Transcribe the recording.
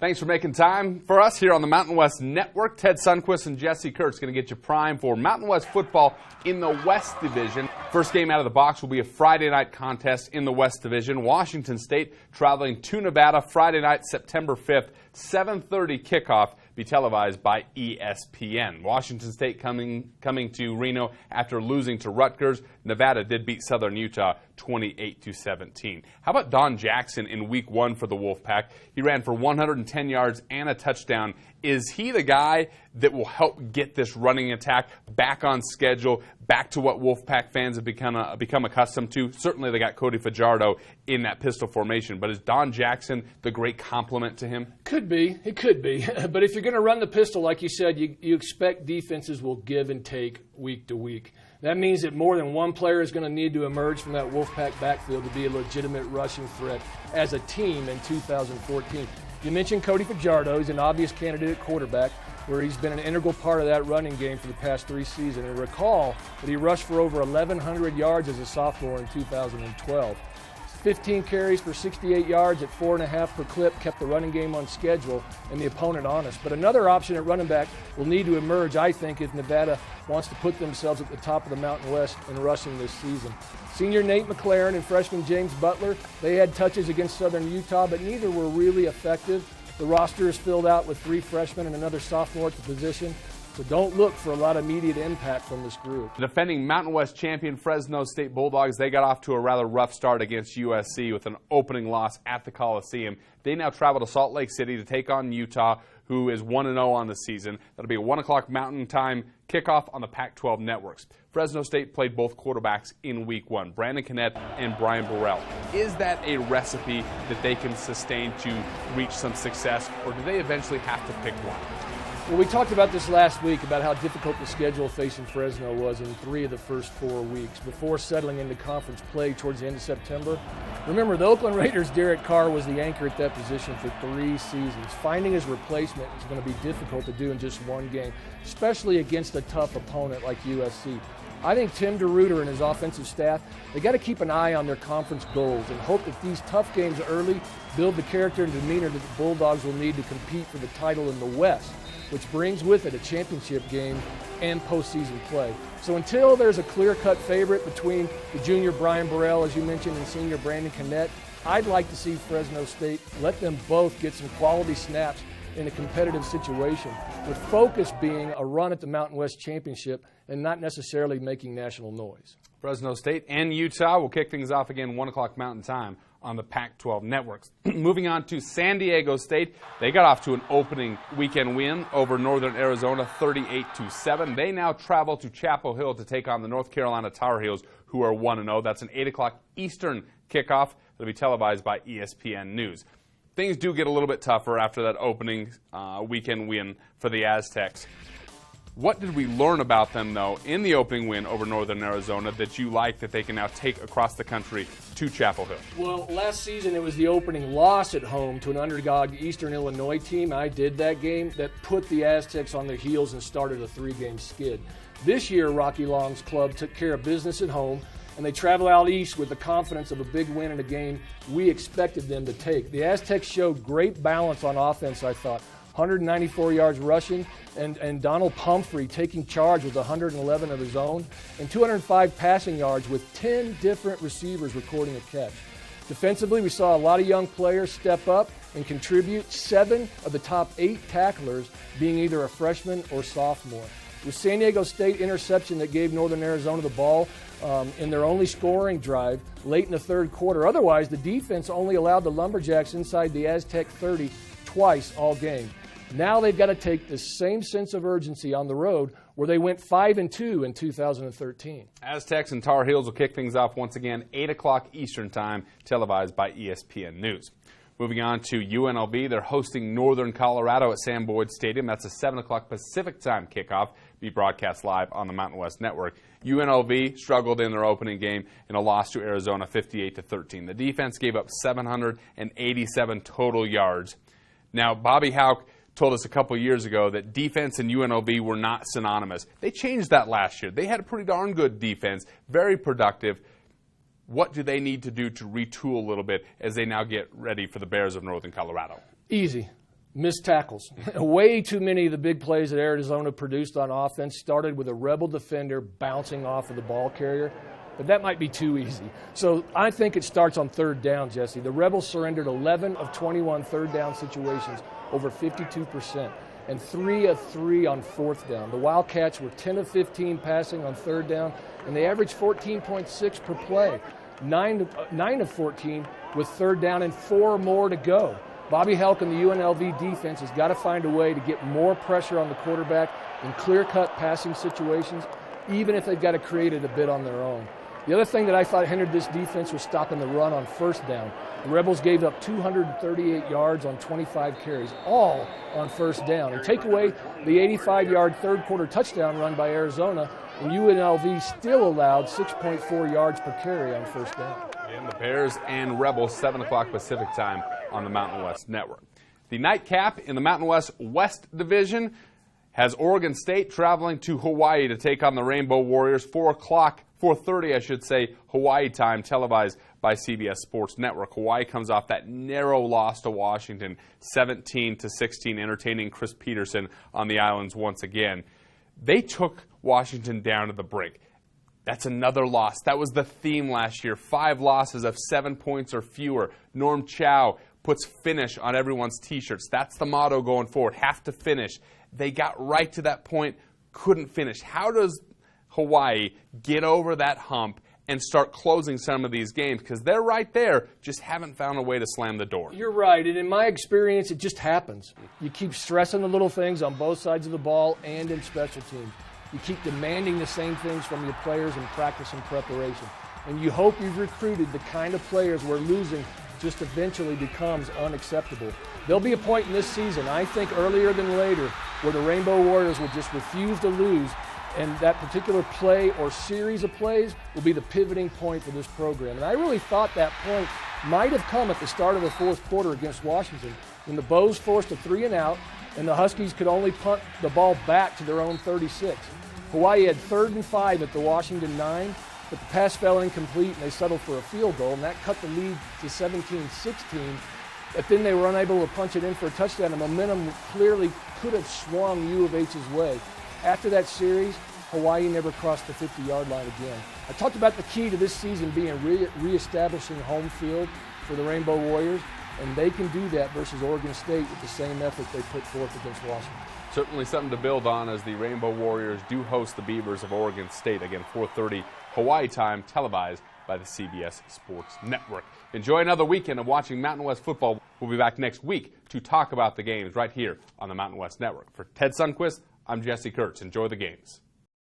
Thanks for making time for us here on the Mountain West Network. Ted Sundquist and Jesse Kurtz going to get you primed for Mountain West football in the West Division. First game out of the box will be a Friday night contest in the West Division. Washington State traveling to Nevada Friday night, September 5th, 7:30 kickoff. Be televised by ESPN. Washington State coming to Reno after losing to Rutgers. Nevada did beat Southern Utah 28-17. How about Don Jackson in week 1 for the Wolfpack? He ran for 110 yards and a touchdown. Is he the guy that will help get this running attack back on schedule, back to what Wolfpack fans have become accustomed to? Certainly they got Cody Fajardo in that pistol formation, but is Don Jackson the great complement to him? Could be. It could be. But if you're going to run the pistol, like you said, you expect defenses will give and take week to week. That means that more than one player is going to need to emerge from that Wolfpack backfield to be a legitimate rushing threat as a team in 2014. You mentioned Cody Fajardo. He's an obvious candidate at quarterback, where he's been an integral part of that running game for the past 3 seasons. And recall that he rushed for over 1,100 yards as a sophomore in 2012. 15 carries for 68 yards at 4.5 per clip kept the running game on schedule and the opponent honest. But another option at running back will need to emerge, I think, if Nevada wants to put themselves at the top of the Mountain West in rushing this season. Senior Nate McLaren and freshman James Butler, they had touches against Southern Utah, but neither were really effective. The roster is filled out with 3 freshmen and another sophomore at the position. So don't look for a lot of immediate impact from this group. The defending Mountain West champion Fresno State Bulldogs, they got off to a rather rough start against USC with an opening loss at the Coliseum. They now travel to Salt Lake City to take on Utah, who is 1-0 on the season. That'll be a 1 o'clock Mountain Time kickoff on the Pac-12 networks. Fresno State played both quarterbacks in week 1, Brandon Connett and Brian Burrell. Is that a recipe that they can sustain to reach some success, or do they eventually have to pick one? Well, we talked about this last week about how difficult the schedule facing Fresno was in 3 of the first 4 weeks before settling into conference play towards the end of September. Remember, the Oakland Raiders' Derek Carr was the anchor at that position for 3 seasons. Finding his replacement is going to be difficult to do in just 1 game, especially against a tough opponent like USC. I think Tim DeRuyter and his offensive staff, they got to keep an eye on their conference goals and hope that these tough games early build the character and demeanor that the Bulldogs will need to compete for the title in the West, which brings with it a championship game and postseason play. So until there's a clear-cut favorite between the junior Brian Burrell, as you mentioned, and senior Brandon Connett, I'd like to see Fresno State let them both get some quality snaps in a competitive situation, with focus being a run at the Mountain West Championship and not necessarily making national noise. Fresno State and Utah will kick things off again 1 o'clock Mountain Time on the Pac-12 networks. Moving on to San Diego State, they got off to an opening weekend win over Northern Arizona 38-7. They now travel to Chapel Hill to take on the North Carolina Tar Heels, who are 1-0. That's an 8 o'clock Eastern kickoff. It'll be televised by ESPN News. Things do get a little bit tougher after that opening weekend win for the Aztecs. What did we learn about them, though, in the opening win over Northern Arizona that you like that they can now take across the country to Chapel Hill? Well, last season it was the opening loss at home to an underdog Eastern Illinois team. I did that game that put the Aztecs on their heels and started a 3-game skid. This year, Rocky Long's club took care of business at home, and they travel out east with the confidence of a big win in a game we expected them to take. The Aztecs showed great balance on offense, I thought. 194 yards rushing, and Donald Pumphrey taking charge with 111 of his own, and 205 passing yards with 10 different receivers recording a catch. Defensively, we saw a lot of young players step up and contribute, 7 of the top 8 tacklers being either a freshman or sophomore. With San Diego State interception that gave Northern Arizona the ball in their only scoring drive late in the 3rd quarter. Otherwise, the defense only allowed the Lumberjacks inside the Aztec 30 twice all game. Now they've got to take the same sense of urgency on the road where they went 5-2 in 2013. Aztecs and Tar Heels will kick things off once again, 8 o'clock Eastern Time, televised by ESPN News. Moving on to UNLV, they're hosting Northern Colorado at Sam Boyd Stadium. That's a 7 o'clock Pacific Time kickoff, be broadcast live on the Mountain West Network. UNLV struggled in their opening game in a loss to Arizona 58-13. The defense gave up 787 total yards. Now, Bobby Houck told us a couple years ago that defense and UNLV were not synonymous. They changed that last year. They had a pretty darn good defense, very productive. What do they need to do to retool a little bit as they now get ready for the Bears of Northern Colorado? Easy. Missed tackles. Way too many of the big plays that Arizona produced on offense started with a Rebel defender bouncing off of the ball carrier, but that might be too easy. So I think it starts on third down, Jesse. The Rebels surrendered 11 of 21 third down situations, over 52%, and 3 of 3 on fourth down. The Wildcats were 10 of 15 passing on third down, and they averaged 14.6 per play, 9 of 14 with third down and 4 more to go. Bobby Helk and the UNLV defense has got to find a way to get more pressure on the quarterback in clear-cut passing situations, even if they've got to create it a bit on their own. The other thing that I thought hindered this defense was stopping the run on first down. The Rebels gave up 238 yards on 25 carries, all on first down. And take away the 85-yard third-quarter touchdown run by Arizona, and UNLV still allowed 6.4 yards per carry on first down. And the Bears and Rebels, 7 o'clock Pacific time on the Mountain West Network. The nightcap in the Mountain West Division has Oregon State traveling to Hawaii to take on the Rainbow Warriors. 4:30, I should say, Hawaii time, televised by CBS Sports Network. Hawaii comes off that narrow loss to Washington, 17-16, entertaining Chris Peterson on the islands once again. They took Washington down to the brink. That's another loss. That was the theme last year. 5 losses of 7 points or fewer. Norm Chow puts finish on everyone's T-shirts. That's the motto going forward. Have to finish. They got right to that point, couldn't finish. How does Hawaii get over that hump and start closing some of these games? Because they're right there, just haven't found a way to slam the door. You're right, and in my experience, it just happens. You keep stressing the little things on both sides of the ball and in special teams. You keep demanding the same things from your players in practice and preparation. And you hope you've recruited the kind of players where losing just eventually becomes unacceptable. There'll be a point in this season, I think earlier than later, where the Rainbow Warriors will just refuse to lose, and that particular play or series of plays will be the pivoting point for this program. And I really thought that point might have come at the start of the fourth quarter against Washington, when the Bows forced a 3-and-out, and the Huskies could only punt the ball back to their own 36. Hawaii had 3rd and 5 at the Washington 9, but the pass fell incomplete and they settled for a field goal, and that cut the lead to 17-16. But then they were unable to punch it in for a touchdown. The momentum clearly could have swung U of H's way. After that series, Hawaii never crossed the 50-yard line again. I talked about the key to this season being reestablishing home field for the Rainbow Warriors, and they can do that versus Oregon State with the same effort they put forth against Washington. Certainly something to build on as the Rainbow Warriors do host the Beavers of Oregon State. Again, 4:30 Hawaii time, televised by the CBS Sports Network. Enjoy another weekend of watching Mountain West football. We'll be back next week to talk about the games right here on the Mountain West Network. For Ted Sundquist, I'm Jesse Kurtz. Enjoy the games.